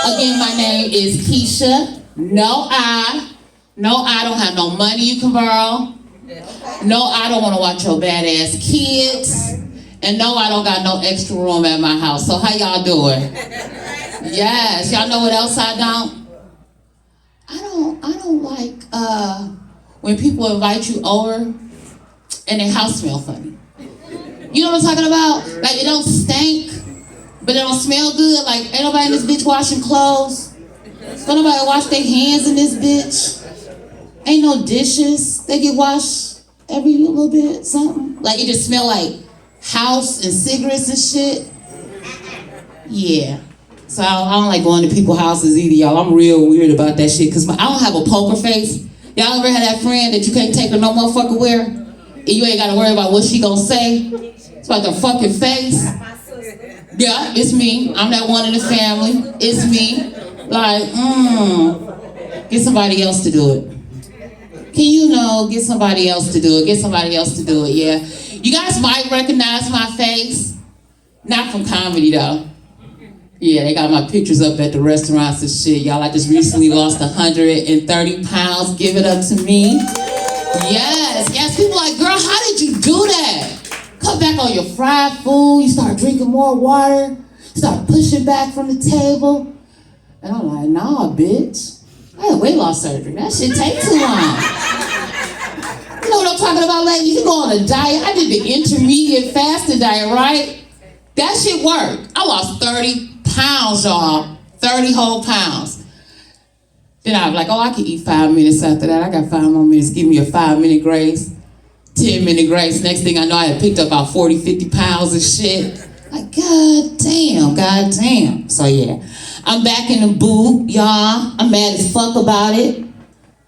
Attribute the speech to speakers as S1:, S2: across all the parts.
S1: Again, my name is Kesha No I. No, I don't have no money you can borrow. No, I don't want to watch your badass kids. And no, I don't got no extra room at my house. So how y'all doing? Yes, y'all know what else I don't? I don't like when people invite you over and their house smell funny. You know what I'm talking about? Like it don't stink, but it don't smell good. Like ain't nobody in this bitch washing clothes. Don't nobody wash their hands in this bitch. Ain't no dishes. They get washed every little bit, something. Like it just smell like house and cigarettes and shit. Yeah. So I don't like going to people's houses either, y'all. I'm real weird about that shit because I don't have a poker face. Y'all ever had that friend that you can't take her no motherfucker where? And you ain't gotta worry about what she gonna say? It's about the fucking face. Yeah, it's me. I'm that one in the family. It's me. Like, get somebody else to do it. Can you know, get somebody else to do it. Get somebody else to do it, yeah. You guys might recognize my face. Not from comedy, though. Yeah, they got my pictures up at the restaurants and shit. Y'all, I just recently lost 130 pounds. Give it up to me. Yes. People like, girl, how did you do that? Cut back on your fried food. You start drinking more water. Start pushing back from the table. And I'm like, nah, bitch. I had weight loss surgery. That shit take too long. You know what I'm talking about, lady? You can go on a diet. I did the intermediate fasting diet, right? That shit worked. I lost 30 pounds, y'all. 30 whole pounds. Then I was like, oh, I can eat 5 minutes after that. I got 5 more minutes. Give me a 5-minute grace. 10-minute grace. Next thing I know, I had picked up about 40, 50 pounds of shit. Like, god damn. So yeah, I'm back in the booth, y'all. I'm mad as fuck about it.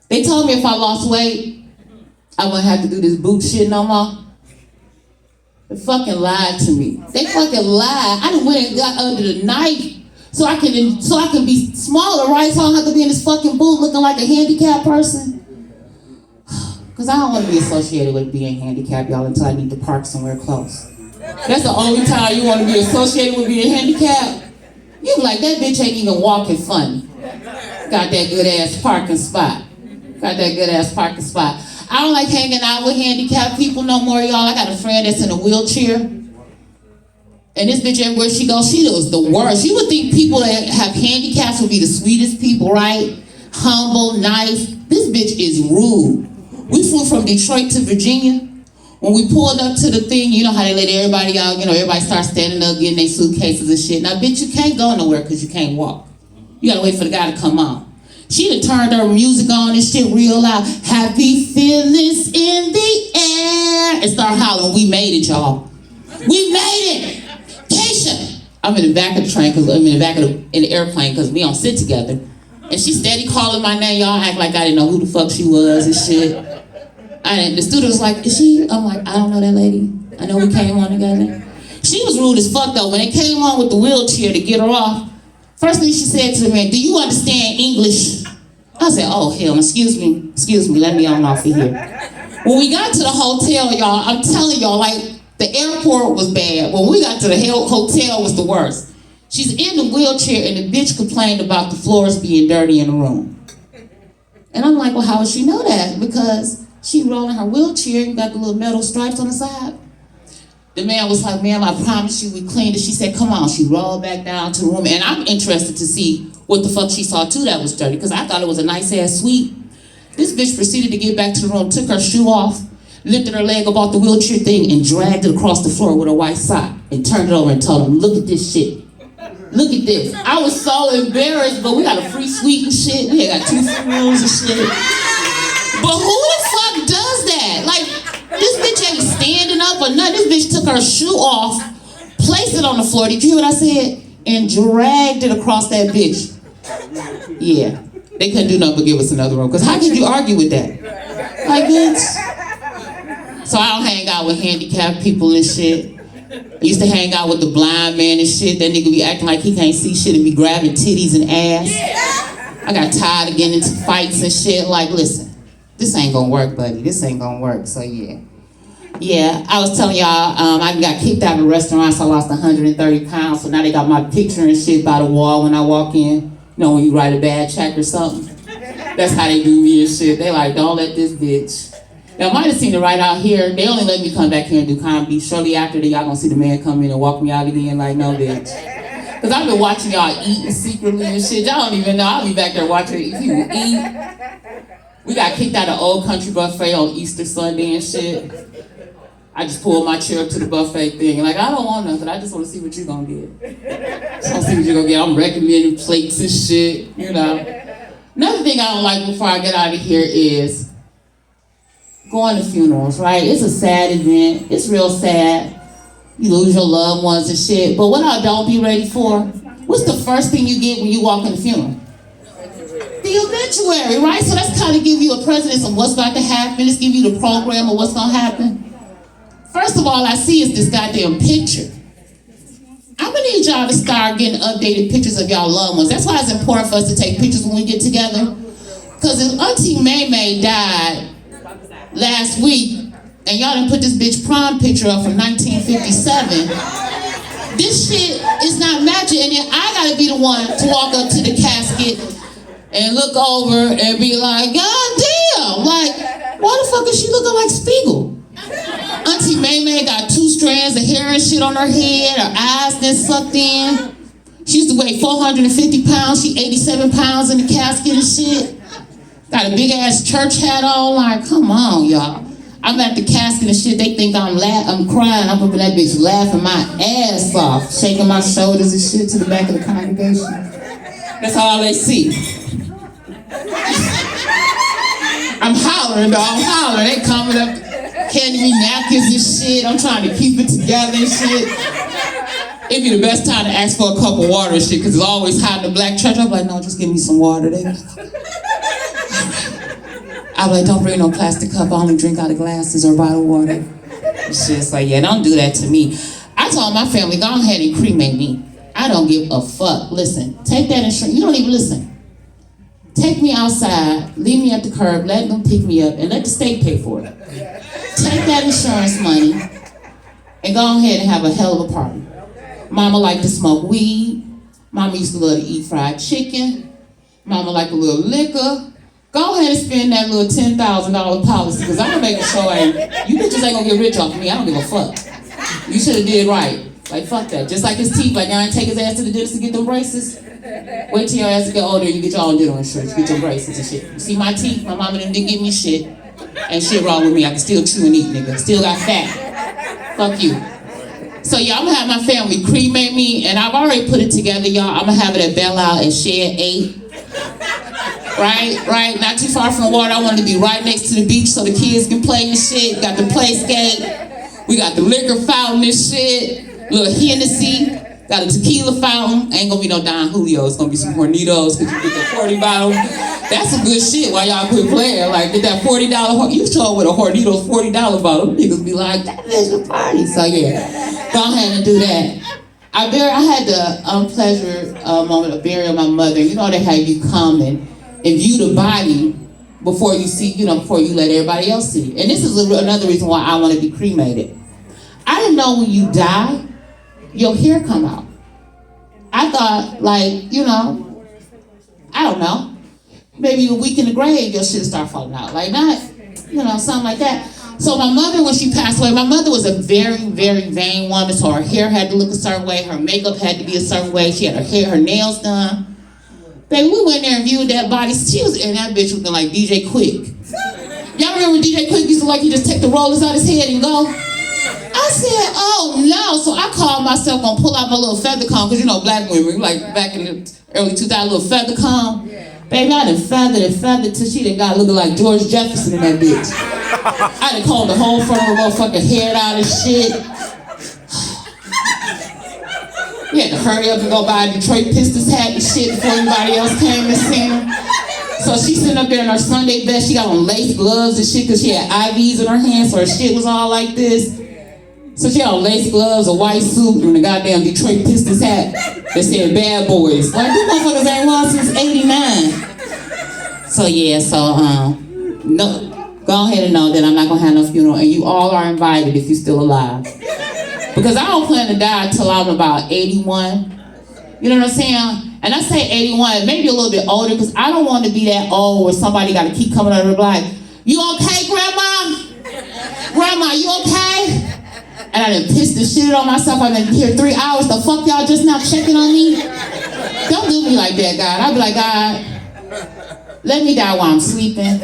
S1: They told me if I lost weight, I wouldn't have to do this boot shit no more. They fucking lied to me. They fucking lied. I done went and got under the knife so I can be smaller, right? So I don't have to be in this fucking booth looking like a handicapped person. Cause I don't want to be associated with being handicapped, y'all, until I need to park somewhere close. That's the only time you want to be associated with being handicapped. You be like, that bitch ain't even walking funny. Got that good ass parking spot. I don't like hanging out with handicapped people no more, y'all. I got a friend that's in a wheelchair. And this bitch, everywhere she goes, she does the worst. You would think people that have handicaps would be the sweetest people, right? Humble, nice. This bitch is rude. We flew from Detroit to Virginia. When we pulled up to the thing, you know how they let everybody out, you know, everybody starts standing up, getting their suitcases and shit. Now, bitch, you can't go nowhere because you can't walk. You gotta wait for the guy to come out. She done turned her music on and shit real loud. Happy feelings in the air. And start hollering, we made it, y'all. We made it. Kesha. I'm in the back of the train, because I'm in the back of the airplane because we don't sit together. And she steady calling my name, y'all act like I didn't know who the fuck she was and shit. And the student was like, is she? I'm like, I don't know that lady. I know we came on together. She was rude as fuck though. When they came on with the wheelchair to get her off, first thing she said to the man, do you understand English? I said, oh hell, excuse me, let me on off of here. When we got to the hotel, y'all, I'm telling y'all, like, the airport was bad. When we got to the hotel was the worst. She's in the wheelchair and the bitch complained about the floors being dirty in the room. And I'm like, well, how would she know that? Because she rolling her wheelchair and got the little metal stripes on the side. The man was like, ma'am, I promise you we cleaned it. She said, come on. She rolled back down to the room. And I'm interested to see what the fuck she saw too that was dirty, because I thought it was a nice ass suite. This bitch proceeded to get back to the room, took her shoe off, lifted her leg up off the wheelchair thing and dragged it across the floor with a white sock and turned it over and told him, look at this shit. Look at this. I was so embarrassed, but we got a free suite and shit. We got 2 free rooms and shit. But who the fuck does that? Like, this bitch ain't standing up or nothing. This bitch took her shoe off, placed it on the floor. Did you hear what I said? And dragged it across that bitch. Yeah. They couldn't do nothing but give us another room. Because how could you argue with that? Like, bitch. So I don't hang out with handicapped people and shit. I used to hang out with the blind man and shit. That nigga be acting like he can't see shit and be grabbing titties and ass. I got tired of getting into fights and shit. Like, listen, this ain't gonna work, buddy. This ain't gonna work, so yeah. Yeah, I was telling y'all, I got kicked out of a restaurant, so I lost 130 pounds. So now they got my picture and shit by the wall when I walk in. You know, when you write a bad check or something. That's how they do me and shit. They like, don't let this bitch. Y'all might have seen it right out here. They only let me come back here and do comedy. Shortly after that, y'all gonna see the man come in and walk me out again like, no, bitch. Cause I've been watching y'all eating secretly and shit. Y'all don't even know. I'll be back there watching people eat. We got kicked out of Old Country Buffet on Easter Sunday and shit. I just pulled my chair up to the buffet thing. Like, I don't want nothing. I just want to see what you're gonna get. Just want to see what you're gonna get. I'm recommending plates and shit, you know. Another thing I don't like before I get out of here is going to funerals, right? It's a sad event. It's real sad. You lose your loved ones and shit. But what I don't be ready for, what's the first thing you get when you walk in the funeral? The obituary, right? So that's kind of give you a precedence of what's about to happen. It's give you the program of what's gonna happen. First of all, I see is this goddamn picture. I'm gonna need y'all to start getting updated pictures of y'all loved ones. That's why it's important for us to take pictures when we get together. Because if Auntie May died last week, and y'all didn't put this bitch prom picture up from 1957, this shit is not matching. And then I gotta be the one to walk up to the casket and look over and be like, God damn, like, why the fuck is she looking like Spiegel? Auntie May got 2 strands of hair and shit on her head, her eyes been sucked in. She used to weigh 450 pounds, she 87 pounds in the casket and shit. Got a big ass church hat on, like, come on, y'all. I'm at the casket and shit, they think I'm crying, I'm up in that bitch laughing my ass off, shaking my shoulders and shit to the back of the congregation. That's all they see. I'm hollering, though, I'm hollering, they coming up, handing me napkins and shit. I'm trying to keep it together and shit. It'd be the best time to ask for a cup of water and shit, because it's always hot in the black church. I'm like, no, just give me some water. I'm like, don't bring no plastic cup. I only drink out of glasses or bottled water. And shit's like, yeah, don't do that to me. I told my family, go ahead and cremate me. I don't give a fuck. Listen, take that insurance. You don't even listen. Take me outside, leave me at the curb, let them pick me up, and let the state pay for it. Take that insurance money and go ahead and have a hell of a party. Mama liked to smoke weed. Mama used to love to eat fried chicken. Mama liked a little liquor. Go ahead and spend that little $10,000 policy, because I'm gonna make sure you bitches ain't gonna get rich off of me. I don't give a fuck. You should have did right. Like, fuck that. Just like his teeth, like I ain't take his ass to the dentist to get them braces. Wait till your ass to get older and you get your own dental insurance, get your braces and shit. You see my teeth? My mama didn't give me shit. Ain't shit wrong with me. I can still chew and eat, nigga. Still got fat. Fuck you. So yeah, I'm gonna have my family cremate me, and I've already put it together, y'all. I'm gonna have it at Belle Isle at Shed 8. Right, not too far from the water. I want to be right next to the beach so the kids can play and shit. Got the play skate. We got the liquor fountain and shit. Little Hennessy. Got a tequila fountain. Ain't gonna be no Don Julio. It's gonna be some Hornitos, because you get the 40 bottle. That's some good shit while y'all quit playing. Like, get that $40, you show up with a Hornitos $40 bottle. Niggas be like, that is a party. So yeah, go ahead and do that. I had the unpleasant moment of burying my mother. You know, they have you come and view the body before you see, before you let everybody else see. And this is another reason why I want to be cremated. I didn't know when you die, your hair come out. I thought, like, I don't know, maybe a week in the grave, your shit start falling out. Like, not, something like that. So my mother, when she passed away, my mother was a very, very vain woman, so her hair had to look a certain way, her makeup had to be a certain way, she had her nails done. Baby, we went there and viewed that body. She was in that bitch looking like DJ Quick. Y'all remember when DJ Quick used to he just take the rollers out his head and go? I said, oh no. So I called myself gonna pull out my little feather comb, because black women, like back in the early 2000s, little feather comb. Baby, I done feathered till she done got looking like George Jefferson in that bitch. I done combed the whole front of her motherfucking hair out and shit. We had to hurry up and go buy a Detroit Pistons hat and shit before anybody else came and seen her. So she's sitting up there in her Sunday best. She got on lace gloves and shit, because she had IVs in her hands, so her shit was all like this. So she had on lace gloves, a white suit, and a goddamn Detroit Pistons hat that said Bad Boys. Like, these motherfuckers ain't won since '89. So yeah, no, go ahead and know that I'm not gonna have no funeral, and you all are invited if you're still alive. Because I don't plan to die until I'm about 81. You know what I'm saying? And I say 81, maybe a little bit older, because I don't want to be that old where somebody got to keep coming over and be like, you okay, Grandma? Grandma, you okay? And I done pissed the shit on myself. I've been here 3 hours. The fuck y'all just now checking on me? Don't do me like that, God. I'll be like, God, let me die while I'm sleeping,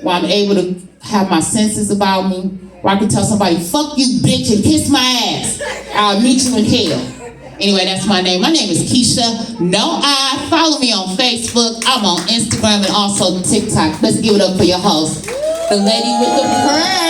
S1: while I'm able to have my senses about me, where I can tell somebody, fuck you, bitch, and kiss my ass. I'll meet you in hell. Anyway, that's my name. My name is Kesha No I. Follow me on Facebook. I'm on Instagram and also TikTok. Let's give it up for your host, the lady with the pearl.